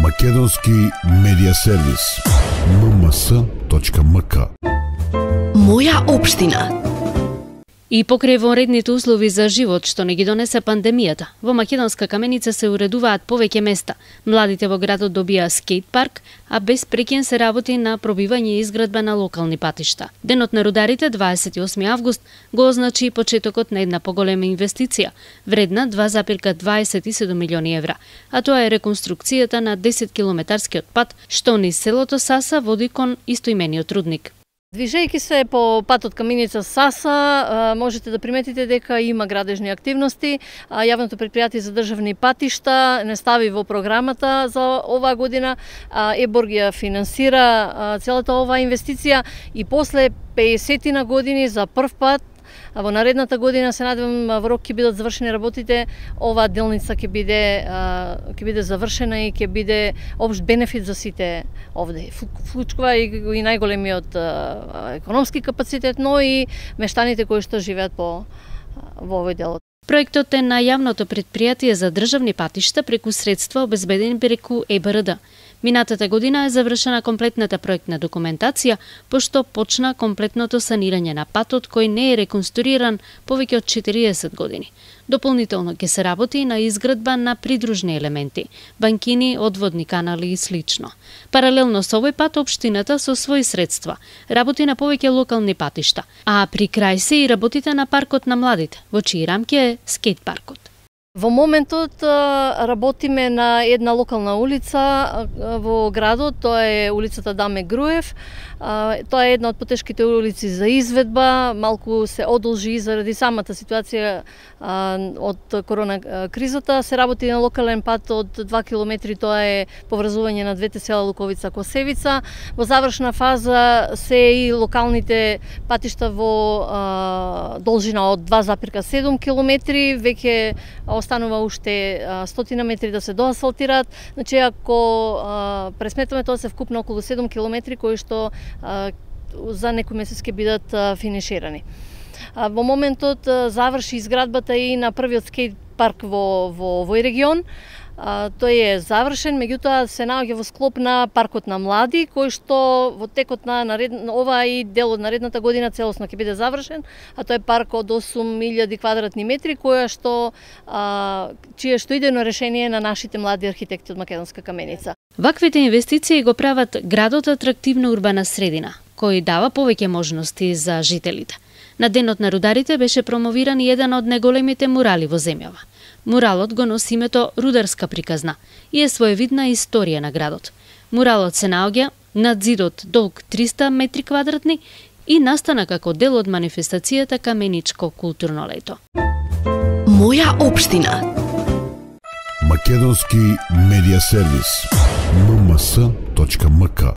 Македонски медиа сервис. mms.mk. Моја општина. И покрај вонредните услови за живот што не ги донесе пандемијата, во Македонска Каменица се уредуваат повеќе места. Младите во градот добија скејт парк, а без прекен се работи на пробивање и изградба на локални патишта. Денот на рударите, 28 август, го означи почетокот на една поголема инвестиција, вредна 2,27 милиони евра, а тоа е реконструкцијата на 10 километарскиот пат што низ селото Саса води кон истоимениот рудник. Движејќи се по патот Каменица Саса, можете да приметите дека има градежни активности. Јавното предпријатие за државни патишта не стави во програмата за оваа година. ЕБОРГ ја финансира целата оваа инвестиција и после 50 на години за прв пат во наредната година се надевам во рок ќе бидат завршени работите, оваа делница ќе биде завршена и ќе биде општ бенефит за сите овде. Вклучува и најголемиот економски капацитет, но и мештаните кои што живеат во овој дел. Проектот е на јавното предпријатие за државни патишта преку средства обезбедени преку ЕБРД. Минатата година е завршена комплетната проектна документација, пошто почна комплетното санирање на патот кој не е реконструиран повеќе од 40 години. Дополнително ќе се работи и на изградба на придружни елементи, банкини, одводни канали и слично. Паралелно со овој пат општината со своји средства работи на повеќе локални патишта, а при крај се и работите на паркот на младите, во чии рамки е скејт паркот. Во моментот работиме на една локална улица во градот, тоа е улицата Даме Груев. Тоа е една од потешките улици за изведба, малку се одолжи заради самата ситуација од корона кризата. Се работи на локален пат од 2 километри, тоа е поврзување на двете села Луковица-Косевица. Во завршна фаза се и локалните патишта во должина од 2,7 километри, веќе останува уште 100 метри да се доасфалтираат. Значи, ако пресметаме, тоа се вкупно околу 7 километри кои што за некој месец ќе бидат финиширани. Во моментот заврши изградбата и на првиот скејт парк во овој регион. Тој е завршен, меѓутоа се наоѓа во склоп на паркот на млади, кој што во текот на ова и дел од наредната година целосно ќе биде завршен, а тоа е парк од 8000 квадратни метри, чие што идејно решение на нашите млади архитекти од Македонска Каменица. Ваквите инвестиции го прават градот атрактивна урбана средина, кој дава повеќе можности за жителите. На денот на рударите беше промовиран еден од најголемите мурали во земјава. Муралот го носи името Рударска приказна и е своевидна историја на градот. Муралот се наоѓа над зидот долг 300 метри квадратни и настана како дел од манифестацијата Каменичко културно лето. Моја општина. Македонски медиа сервис. mms.mk.